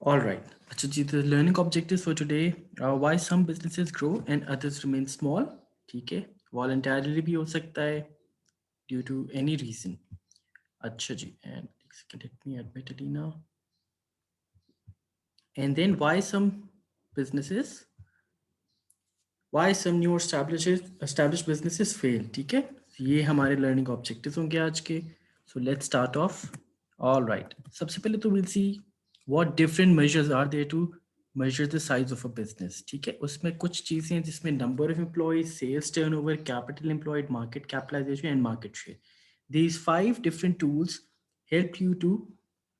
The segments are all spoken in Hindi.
All right. अच्छा जी, the learning objectives for today are why some businesses grow and others remain small. ठीक है, voluntarily भी हो सकता है due to any reason. अच्छा जी, and एक second, let me admit it now. And then businesses, why some new established businesses fail. ठीक है, ये हमारे learning objectives होंगे आज के. So let's start off. All right. सबसे पहले तो we'll see what different measures are there to measure the size of a business. ठीक है, उसमें कुछ चीज़ें हैं जिसमें number of employees, sales turnover, capital employed, market capitalization and market share. These 5 different tools help you to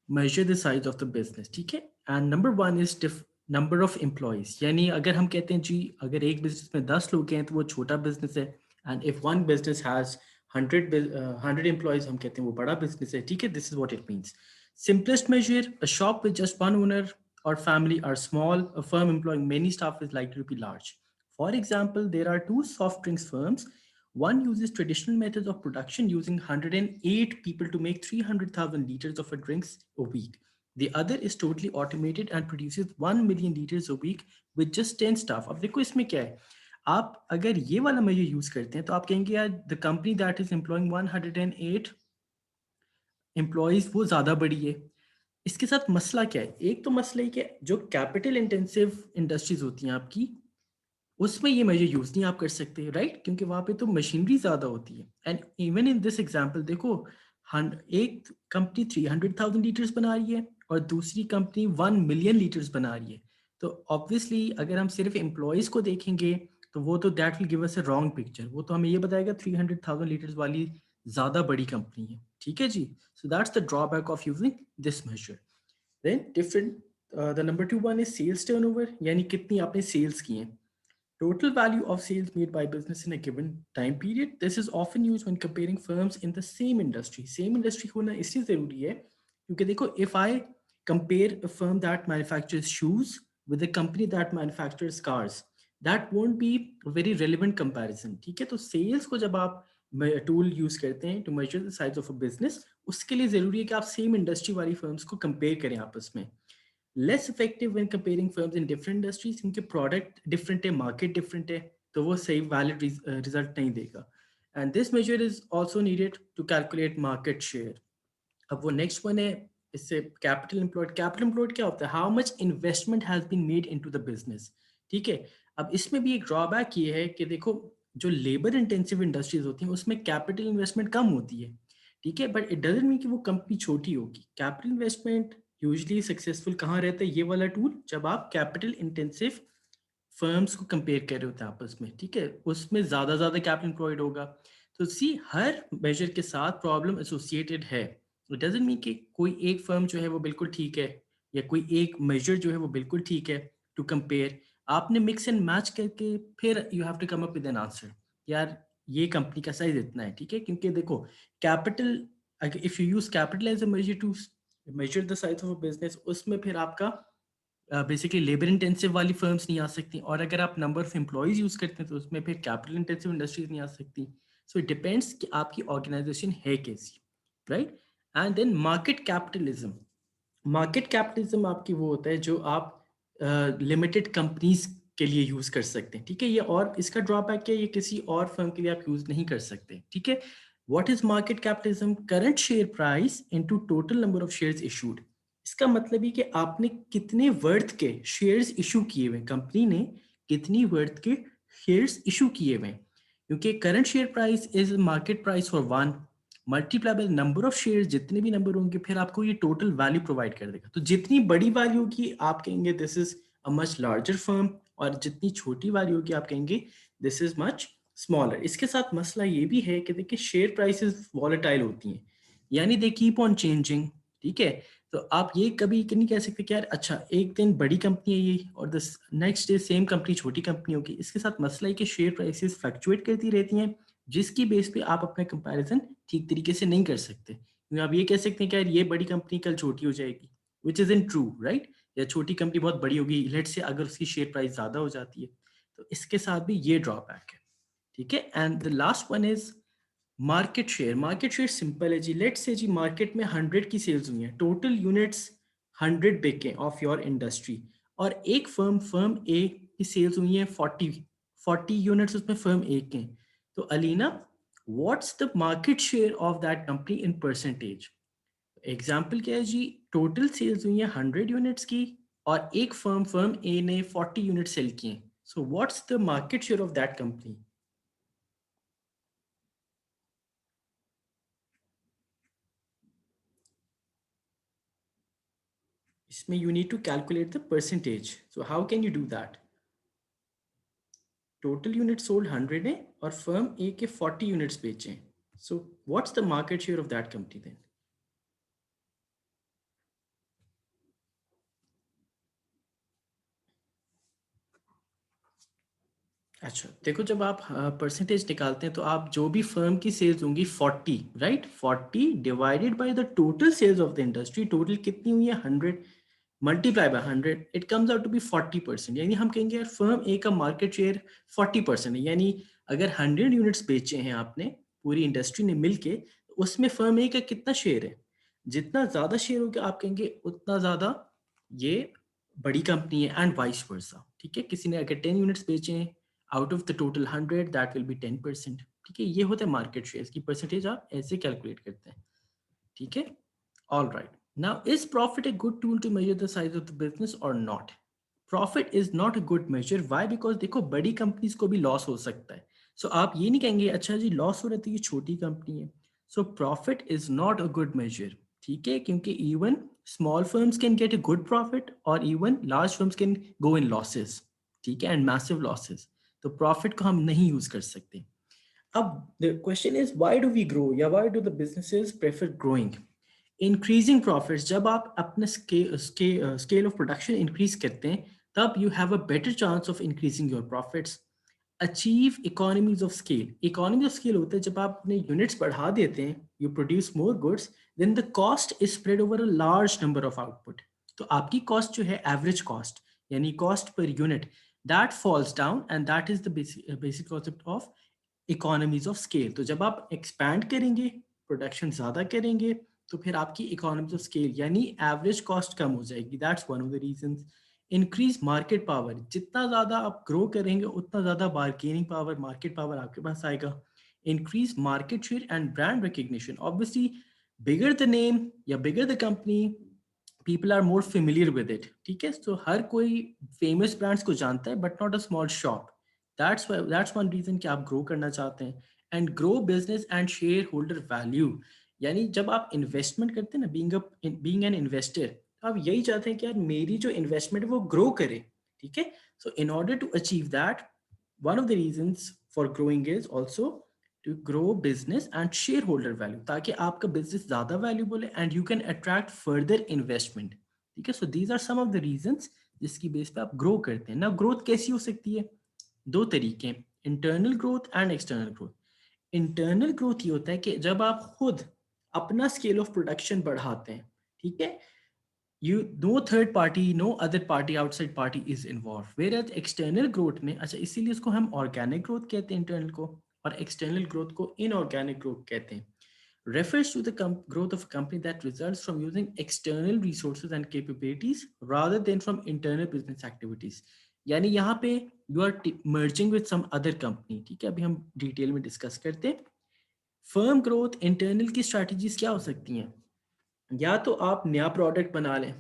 measure the size of the business. ठीक है, and number 1 is number of employees. यानी अगर हम कहते हैं जी अगर एक business में 10 लोग हैं तो वो छोटा business है, and if one business has 100 employees हम कहते हैं वो बड़ा business है. ठीक है, this is what it means. Simplest measure, a shop with just one owner or family are small. A firm employing many staff is likely to be large. For example, there are two soft drinks firms. One uses traditional methods of production using 108 people to make 300,000 liters of a drinks a week. The other is totally automated and produces 1 million liters a week with just 10 staff. अब देखो इसमें क्या है, आप अगर ये वाला मेजर यूज करते हैं तो आप कहेंगे यार the company that is employing 108 employees वो ज़्यादा बड़ी है. इसके साथ मसला क्या है, एक तो मसला है कि जो कैपिटल इंटेंसिव इंडस्ट्रीज होती हैं आपकी उसमें ये मेजर यूज नहीं आप कर सकते, राइट, क्योंकि वहां पे तो मशीनरी ज्यादा होती है. And even in this example देखो, एक कंपनी 300,000 लीटर्स बना रही है और दूसरी कंपनी 1 मिलियन लीटर्स बना रही है. तो ऑब्वियसली अगर हम सिर्फ एम्प्लॉयज को देखेंगे तो वो तो that will give us a wrong picture. वो तो हमें ये बताएगा 300,000 लीटर्स वाली ज्यादा बड़ी कंपनी है. ठीक है जी, so that's the drawback of using this measure. Then different, the number 2 one is sales turnover, यानी कितनी आपने सेल्स की हैं. Total value of sales made by business in a given time period. This is often used when comparing firms in the same industry. Same industry होना इसलिए ज़रूरी है क्योंकि देखो, if I compare a firm that manufactures shoes with a company that manufactures cars, that won't be a very relevant comparison. ठीक है, तो sales को जब आप टूल यूज करते हैं to measure the size of a business, उसके लिए ज़रूरी है कि आप same industry वाली firms को compare करें आपस में. Less effective when comparing firms in different industries, क्योंकि प्रोडक्ट डिफरेंट है, मार्केट डिफरेंट है, तो वो सही वैलिड रिजल्ट नहीं देगा. And this measure is also needed to calculate market share. अब वो नेक्स्ट वन है, इससे कैपिटल एम्प्लॉयड. कैपिटल एम्प्लॉयड क्या होता है, how much investment has been made into the business. ठीक है, अब इसमें भी एक ड्रॉबैक ये है कि देखो, जो लेबर इंटेंसिव इंडस्ट्रीज होती हैं उसमें कैपिटल इन्वेस्टमेंट कम होती है. ठीक है, बट इट डजंट मीन कि वो कंपनी छोटी होगी. कैपिटल इन्वेस्टमेंट यूजली सक्सेसफुल कहाँ रहता है, ये वाला टूल, जब आप कैपिटल इंटेंसिव फर्म्स को कंपेयर कर रहे होते हैं आपस में. ठीक है, उसमें ज़्यादा कैपिटल एम्प्लॉयड होगा. तो सी हर मेजर के साथ प्रॉब्लम एसोसिएटेड है. इट डजंट मीन कि कोई एक फर्म जो है वो बिल्कुल ठीक है या कोई एक मेजर जो है वो बिल्कुल ठीक है टू कंपेयर. आपने मिक्स एंड मैच करके फिर you have to come up with an answer. यार ये कंपनी का साइज इतना है. ठीक है, क्योंकि देखो capital, if you use capital as a measure to measure the size of a business, उसमें फिर आपका बेसिकली लेबर इंटेंसिव वाली फर्म्स नहीं आ सकती. और अगर आप नंबर ऑफ एम्प्लॉयज यूज करते हैं तो उसमें फिर कैपिटल इंटेंसिव इंडस्ट्रीज नहीं आ सकती. सो इट डिपेंड्स कि आपकी ऑर्गेनाइजेशन है कैसी, right. And then market capitalism. Market capitalism आपकी वो होता है जो आप लिमिटेड कंपनीज के लिए यूज कर सकते हैं. ठीक है, ये और इसका ड्रॉबैक है, ये किसी और फर्म के लिए आप यूज नहीं कर सकते. ठीक है, what is market capitalism, current share price into total number of shares issued. इसका मतलब है कि आपने कितने वर्थ के शेयर्स इशू किए हुए, कंपनी ने कितनी वर्थ के शेयर्स इशू किए हुए. क्योंकि current share price is market price for one, multiply by number of shares, जितने भी नंबर होंगे फिर आपको ये टोटल वैल्यू प्रोवाइड कर देगा. तो जितनी बड़ी वैल्यू होगी आप कहेंगे this is a much larger firm, और जितनी छोटी वैल्यू होगी आप कहेंगे दिस इज मच स्मॉलर. इसके साथ मसला ये भी है कि देखिए शेयर प्राइसेस वॉलेटाइल होती हैं, यानी दे कीप ऑन चेंजिंग. ठीक है, तो आप ये कभी नहीं कह सकते कि यार अच्छा एक दिन बड़ी कंपनी है ये और the next day same company छोटी कंपनी होगी. इसके साथ मसला है कि शेयर प्राइसेस फ्लक्चुएट करती रहती हैं, जिसकी बेस पे आप अपना कंपैरिजन ठीक तरीके से नहीं कर सकते. क्योंकि आप ये कह सकते हैं कि यार ये बड़ी कंपनी कल छोटी हो जाएगी, which is in true, right. या छोटी कंपनी बहुत बड़ी होगी, लेट से अगर उसकी शेयर प्राइस ज़्यादा हो जाती है. तो इसके साथ भी ये ड्रॉबैक है. ठीक है, and the last one is market share. Market share simple है जी, लेट्स से जी मार्केट में 100 की सेल्स हुई हैं, टोटल यूनिट्स 100 बिके ऑफ योर इंडस्ट्री, और एक फर्म ए की सेल्स हुई है 40 यूनिट्स उसमें फर्म ए के, तो Alina what's the market share of that company in percentage? Example क्या है जी, टोटल सेल्स हुई है 100 यूनिट्स की और एक फर्म ए ने 40 यूनिट सेल किए, so what's the market share of that company? इसमें you need to calculate the percentage. So how can you do that? Total units sold 100 है और firm A के 40 units बेचे हैं. So what's the market share of that company then? अच्छा देखो, जब आप परसेंटेज निकालते हैं तो आप जो भी फर्म की सेल्स होंगी 40, right, 40 divided by the total sales of the industry, total कितनी हुई है 100, multiply by 100, it comes out to be 40%। यानी हम कहेंगे यार फर्म ए का मार्केट शेयर 40% है, यानी अगर 100 यूनिट्स बेचे हैं आपने, पूरी इंडस्ट्री ने मिलके, उसमें फर्म ए का कितना शेयर है? जितना ज्यादा शेयर होगा आप कहेंगे उतना ज्यादा ये बड़ी कंपनी है, एंड वाइस वर्सा। ठीक है, किसी ने अगर 10 यूनिट्स बेचे हैं out of the total 100, that will B 10%। ठीक है, ये होता है मार्केट शेयर की परसेंटेज, आप ऐसे कैलकुलेट करते हैं। ठीक है, all right. Now, is profit a good tool to measure the size of the business or not? Profit is not a good measure. Why? Because देखो बड़ी कंपनीज को भी लॉस हो सकता है, सो आप ये नहीं कहेंगे अच्छा जी लॉस हो रहा है तो ये छोटी कंपनी है। So profit is not a good measure. ठीक है, क्योंकि even small firms can get a good profit और even large firms can go in losses. ठीक है, एंड मैसिव लॉसेस, तो प्रॉफिट को हम नहीं यूज कर सकते। अब the question is why do we grow, या why do the businesses prefer growing? Increasing profits, जब आप अपने स्केल ऑफ प्रोडक्शन इंक्रीज करते हैं तब you have a better chance of increasing your profits. Achieve economies of scale, economy of scale होता है जब आप अपने यूनिट्स बढ़ा देते हैं, you produce more goods, then the cost is spread over a large number of output. तो आपकी कॉस्ट जो है एवरेज कॉस्ट, यानी cost per unit, that falls down, and that is the basic concept of economies of scale. तो जब आप एक्सपैंड करेंगे, प्रोडक्शन ज़्यादा करेंगे, तो फिर आपकी इकोनॉमीज ऑफ स्केल यानी एवरेज कॉस्ट कम हो जाएगी। That's one of the reasons. Increase market power, जितना ज़्यादा आप ग्रो करेंगे उतना ज़्यादा बार्गेनिंग पावर, मार्केट पावर आपके पास आएगा। Increase market share and brand recognition, obviously bigger the name या bigger the company, people are more familiar with it. ठीक है, तो हर कोई फेमस ब्रांड्स को जानता है but not a small shop. That's one reason कि आप ग्रो करना चाहते हैं। And grow business and shareholder value, यानी जब आप इन्वेस्टमेंट करते हैं ना, बीइंग एन इन्वेस्टर, तो आप यही चाहते हैं कि यार मेरी जो इन्वेस्टमेंट है वो ग्रो करे। ठीक है, so in order to achieve that, one of the reasons for growing is also to grow business and shareholder value, ताकि आपका बिजनेस ज्यादा वैल्यूबल है and you can attract further investment. ठीक है, so these are some of the reasons जिसकी बेस पे आप ग्रो करते हैं ना। ग्रोथ कैसी हो सकती है? दो तरीके, internal growth and external growth. Internal growth ये होता है कि जब आप खुद अपना स्केल ऑफ प्रोडक्शन बढ़ाते हैं, ठीक है, you no third party, no other party, outside party is involved, whereas external growth में, अच्छा इसीलिए इसको हम organic growth कहते हैं इंटरनल को, और external growth को inorganic growth कहते हैं। refers to the growth of a company that results from using external resources and capabilities rather than from internal business activities। यानी यहाँ पे you are merging with some other company। ठीक है, अभी हम डिटेल में डिस्कस करते हैं। फर्म ग्रोथ इंटरनल की स्ट्रैटेजीज क्या हो सकती हैं? या तो आप नया प्रोडक्ट बना लें।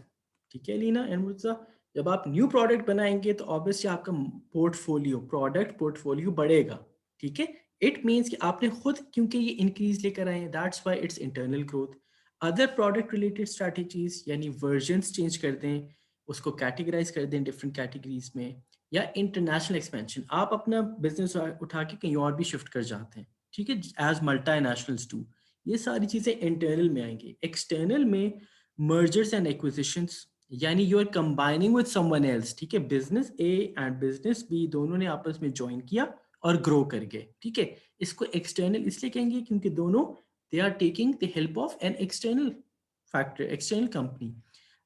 ठीक है लीना एंड मुर्जा, जब आप न्यू प्रोडक्ट बनाएंगे तो ऑब्वियसली आपका पोर्टफोलियो, प्रोडक्ट पोर्टफोलियो बढ़ेगा। ठीक है, इट मीन्स कि आपने खुद क्योंकि ये इंक्रीज लेकर आए हैं, that's why it's internal growth. Other product related strategies, यानी वर्जन्स चेंज कर दें, उसको कैटेगराइज कर दें डिफरेंट कैटेगरीज में, या इंटरनेशनल एक्सपेंशन, आप अपना बिजनेस उठा के कहीं और भी शिफ्ट कर जाते हैं। ठीक है, एज मल्टी नेशनल्स डू। ये सारी चीजें इंटरनल में आएंगी। एक्सटर्नल में मर्जर्स एंड एक्विजिशंस, यानी you are combining with someone else. ठीक है, business A and business B दोनों ने आपस में ज्वाइन किया और ग्रो कर गए। ठीक है, इसको एक्सटर्नल इसलिए कहेंगे क्योंकि दोनों they are taking the help of an external factor, external company.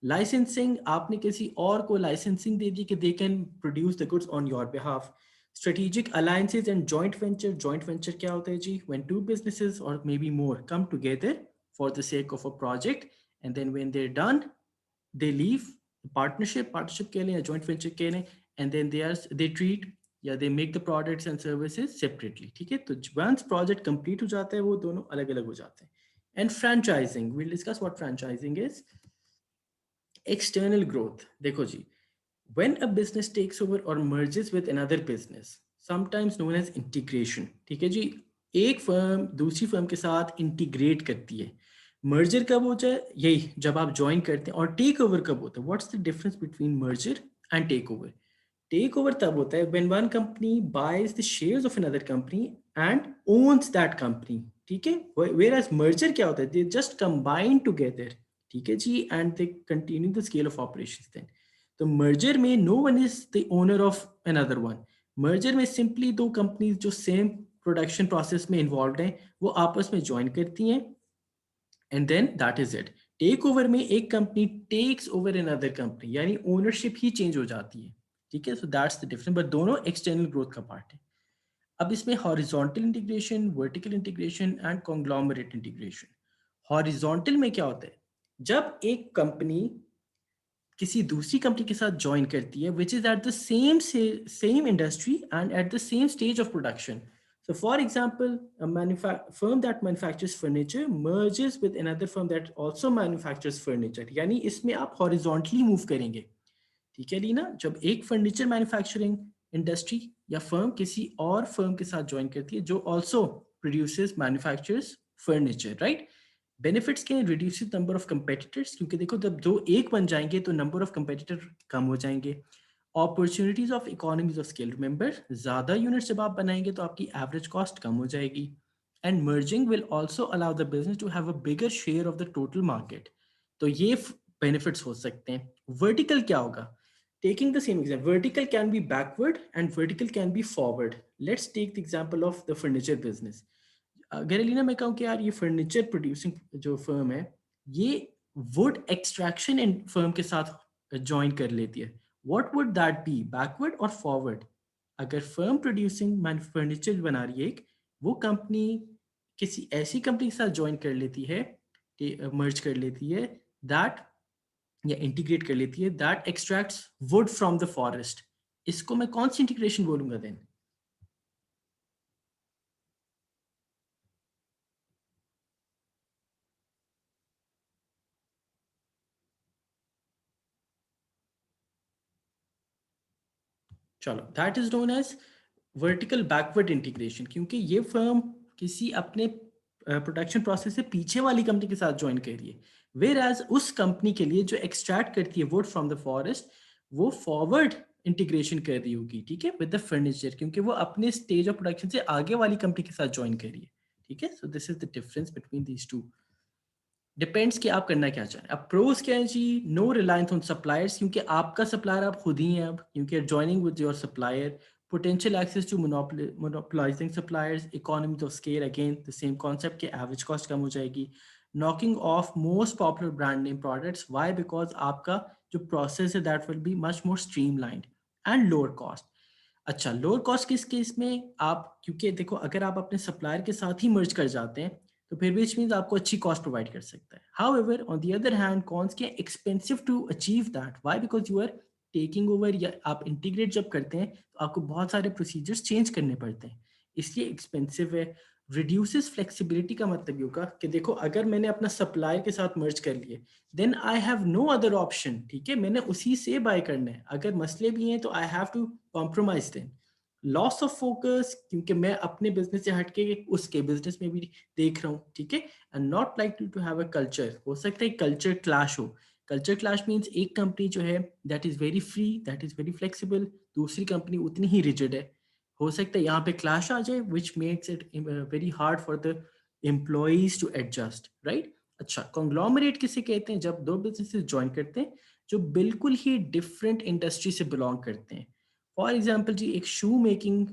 Licensing, आपने किसी और को लाइसेंसिंग दे दी कि they can produce the goods on your behalf. Strategic alliances and joint venture, joint venture क्या होता है जी? When two businesses or maybe more come together for the sake of a project, and then when they're done, they leave partnership के लिए या joint venture के लिए, and then they treat या they make the products and services separately. ठीक है, तो once project complete हो जाता है वो दोनों अलग अलग हो जाते हैं. And franchising, we'll discuss what franchising is. External growth, देखो जी, when a business takes over or merges with another business, sometimes known as integration. ठीक है जी, एक फर्म दूसरी फर्म के साथ इंटीग्रेट करती है. मर्जर कब होता है? यही जब आप ज्वाइन करते हैं. और टेक ओवर कब होता है? What's the difference between merger and takeover? Takeover तब होता है when one company buys the shares of another company and owns that company. ठीक है, whereas merger क्या होता है? They just combine together. ठीक है जी, and they continue the scale of operations then. तो merger में no one is the owner of another one. merger में simply दो companies जो same production process में involved हैं वो आपस में join करती हैं, and then that is it. Takeover में एक company takes over another company, यानी ओनरशिप ही चेंज हो जाती है. ठीक है, so that's the difference, but दोनों एक्सटर्नल ग्रोथ का पार्ट है. अब इसमें horizontal integration, vertical integration and conglomerate integration. Horizontal में क्या होता है? जब एक कंपनी किसी दूसरी कंपनी के साथ ज्वाइन करती है which is at the same industry and at the same stage of production. So for example, a firm that manufactures furniture merges with another firm that also manufactures furniture. यानी इसमें आप horizontally move करेंगे. ठीक है लीना, जब एक फर्नीचर मैन्युफैक्चरिंग इंडस्ट्री या फर्म किसी और फर्म के साथ ज्वाइन करती है जो also produces manufactures furniture, right? Benefits के रिड्यूसेस नंबर ऑफ कंपेटिटर्स, क्योंकि देखो जब दो एक बन जाएंगे तो नंबर ऑफ कंपेटिटर कम हो जाएंगे. Opportunities of economies of scale, remember ज्यादा यूनिट्स जब आप बनाएंगे तो आपकी एवरेज कॉस्ट कम हो जाएगी. And merging will also allow the business to have a bigger share of the total market. तो ये बेनिफिट्स हो सकते हैं. वर्टिकल क्या होगा? Taking the same example, vertical can be backward and vertical can be forward. Let's take the example of the furniture business. अगर एलिना मैं कहूँ कि यार ये फर्नीचर प्रोड्यूसिंग जो फर्म है ये वुड एक्सट्रैक्शन फर्म के साथ ज्वाइन कर लेती है, what would that be, backward और फॉरवर्ड? अगर फर्म प्रोड्यूसिंग फर्नीचर बना रही है एक, वो कंपनी किसी ऐसी कंपनी के साथ ज्वाइन कर लेती है, मर्ज कर लेती है, दैट या इंटीग्रेट कर लेती है, that extracts wood from the forest. इसको मैं कौन सी इंटीग्रेशन बोलूंगा देन? चलो, that is known as vertical backward integration, क्योंकि ये फर्म किसी अपने प्रोडक्शन प्रोसेस से पीछे वाली कंपनी के साथ ज्वाइन कर रही है, वेयर एज उस कंपनी के लिए जो एक्सट्रैक्ट करती है वुड फ्रॉम द फॉरेस्ट वो फॉरवर्ड इंटीग्रेशन कर रही होगी. ठीक है, विद द फर्नीचर, क्योंकि वो अपने स्टेज ऑफ प्रोडक्शन से आगे वाली कंपनी के साथ ज्वाइन कर रही है. ठीक है, so this is the difference between these two. Depends कि आप करना क्या चाह रहे हैं. अब प्रोज क्या है जी? नो रिलायंस ऑन सप्लायर्स, क्योंकि आपका सप्लायर आप खुद ही हैं अब, क्योंकि joining with your supplier. Potential access to monopolizing suppliers, economies of scale, again the same concept के एवरेज कॉस्ट कम हो जाएगी. Knocking off most popular brand name products, why? Because आपका जो प्रोसेस है that will be much more streamlined and lower cost. अच्छा, लोअर कॉस्ट किस केस में? आप क्योंकि देखो अगर आप अपने सप्लायर के साथ ही मर्ज कर जाते हैं तो फिर विच मीन्स आपको अच्छी कॉस्ट प्रोवाइड कर सकता है. However on the other hand cons के expensive to achieve that. Why? Because you are taking over, या आप इंटीग्रेट जब करते हैं तो आपको बहुत सारे प्रोसीजर्स चेंज करने पड़ते हैं, इसलिए एक्सपेंसिव है. रिड्यूसेस फ्लेक्सिबिलिटी का मतलब ये होगा कि देखो अगर मैंने अपना सप्लायर के साथ मर्ज कर लिए then I have no other option. ठीक है, मैंने उसी से बाय करना है. अगर मसले भी हैं तो I have to compromise then. Loss of focus, क्योंकि मैं अपने बिजनेस से हटके उसके बिजनेस में भी देख रहा हूँ. ठीक है, and not like to have a culture. हो सकता है कल्चर क्लैश हो. कल्चर क्लैश मीन्स एक कंपनी जो है that is very free, that is very flexible, दूसरी कंपनी उतनी ही रिजिड है. हो सकता है यहाँ पे क्लैश आ जाए which makes it very hard for the employees to adjust, right? अच्छा, कॉन्ग्लोमरेट किसे कहते हैं? जब दो बिजनेसेस ज्वाइन करते हैं जो बिल्कुल ही डिफरेंट इंडस्ट्री से बिलोंग करते हैं. फॉर एग्जाम्पल जी, एक शू मेकिंग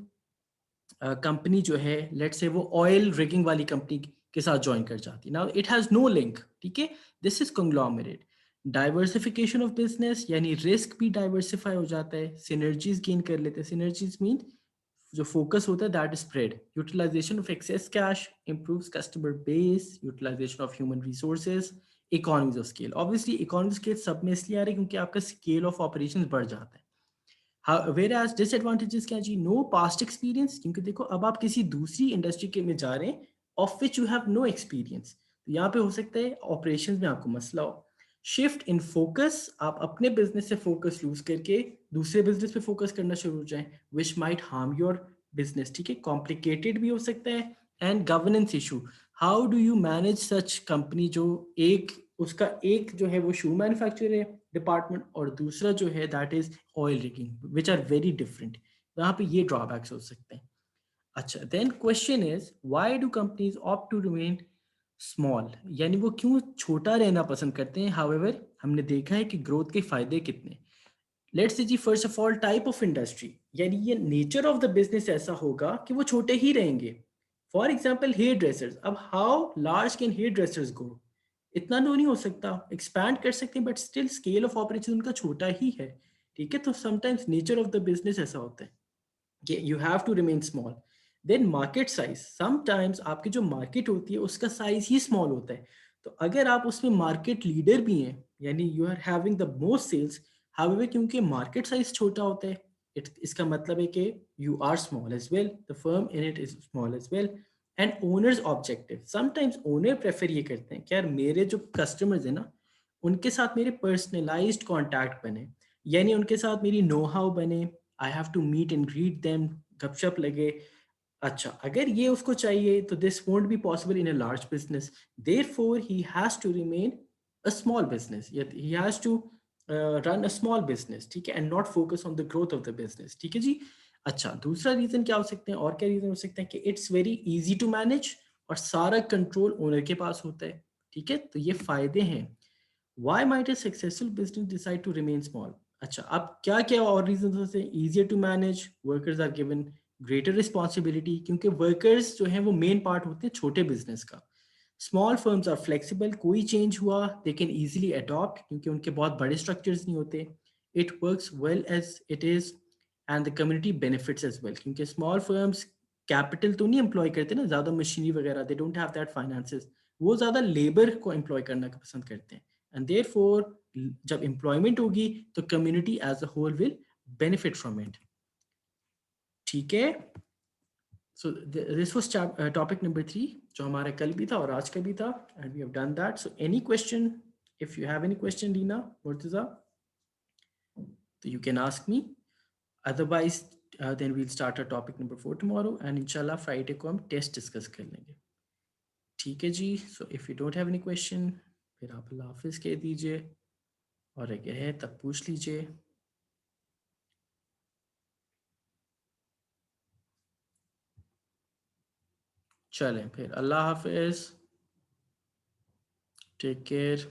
कंपनी जो है लेट्स से वो ऑयल रिगिंग वाली कंपनी के साथ ज्वाइन कर जाती है. Now it has no link. ठीक है, this is conglomerate. Diversification of business, यानी रिस्क भी डाइवर्सिफाई हो जाता है, सिनर्जीज गेन कर लेते हैं. सिनर्जीज मीन जो फोकस होता है that is spread, utilization of excess cash, improves customer base, utilization of human resources, economies of scale. Obviously economy of scale सब में इसलिए आ रही है क्योंकि आपका स्केल ऑफ ऑपरेशन बढ़ जाता है। वेयर एज डिसएडवांटेजेस क्या जी, नो पास्ट एक्सपीरियंस, क्योंकि देखो अब आप किसी दूसरी इंडस्ट्री के में जा रहे हैं of which you have no experience, तो यहाँ पे हो सकता है ऑपरेशन में आपको मसला हो। शिफ्ट इन फोकस, आप अपने बिजनेस से फोकस लूज करके दूसरे बिजनेस पे फोकस करना शुरू हो जाए, which might harm your business, ठीक है। कॉम्प्लिकेटेड भी हो सकता है। And governance issue, how do you manage such company जो एक उसका एक जो है वो शू मैन्युफैक्चर है डिपार्टमेंट और दूसरा जो है that is oil rigging, which are very different. यहाँ पे ये ड्रॉबैक्स हो सकते हैं। अच्छा, then question is why do companies opt to remain small, यानी वो क्यों छोटा रहना पसंद करते हैं। हाउएवर हमने देखा है कि ग्रोथ के फायदे कितने। लेट्स सी जी, first of all type of industry, यानी ये नेचर ऑफ द बिजनेस ऐसा होगा कि वो छोटे ही रहेंगे। फॉर एग्जाम्पल हेयर ड्रेसर्स, अब how large can hairdressers go, इतना तो नहीं हो सकता, एक्सपैंड कर सकते हैं but still scale of operation उनका छोटा ही है, ठीक है। तो sometimes nature of the business ऐसा होता है कि you have to remain small. Then market size, sometimes आपकी जो मार्केट होती है उसका साइज ही स्मॉल होता है, तो अगर आप उसमें मार्केट लीडर भी हैं यानी you are having the most sales, however क्योंकि मार्केट साइज छोटा होता है, इसका मतलब है कि you are small as well, the firm in it is small as well. And owners objective, sometimes owner prefer ये करते हैं कि यार मेरे जो कस्टमर्स हैं ना उनके साथ मेरे पर्सनलाइज्ड कॉन्टैक्ट बने, यानी उनके साथ मेरी नो हाउ बने, I have to meet and greet them, गपशप लगे। अच्छा, अगर ये उसको चाहिए तो this won't be possible in a large business, therefore he has to remain a small business, he has to run a small business, ठीक है, and not focus on the growth of the business, ठीक है जी। अच्छा, दूसरा रीजन क्या हो सकते हैं, और क्या रीजन हो सकते हैं कि it's very easy to manage और सारा कंट्रोल ओनर के पास होता है, ठीक है, तो ये फायदे हैं। Why might a successful business decide to remain small? अच्छा, अब क्या क्या और रीजन हो सकते हैं, easier to manage, workers are given greater responsibility, क्योंकि workers जो हैं वो मेन पार्ट होते हैं छोटे बिजनेस का। Small firms are flexible, कोई चेंज हुआ they can easily adopt क्योंकि उनके बहुत बड़े स्ट्रक्चर्स नहीं होते। It works well as it is and the community benefits as well, क्योंकि small firms कैपिटल तो नहीं एम्प्लॉय करते ना, ज़्यादा मशीनरी वगैरह, they don't have that finances, वो ज़्यादा लेबर को एम्प्लॉय करना पसंद करते हैं। एंड देयरफॉर जब एम्प्लॉयमेंट होगी तो community as a whole will benefit from it, ठीक है। So this was topic number 3 जो हमारा कल भी था और आज का भी था, and we have done that. So any question, if you have any question Reena Murtaza, तो you can ask me, otherwise then we'll start a topic number 4 tomorrow, and इंशाल्लाह फ्राइडे को हम टेस्ट डिस्कस कर लेंगे, ठीक है जी। So if you don't have any question फिर आप अल्लाह हाफिज़ कह दीजिए, और अगर है तब पूछ लीजिए। चलें फिर, अल्लाह हाफिज़, टेक केयर।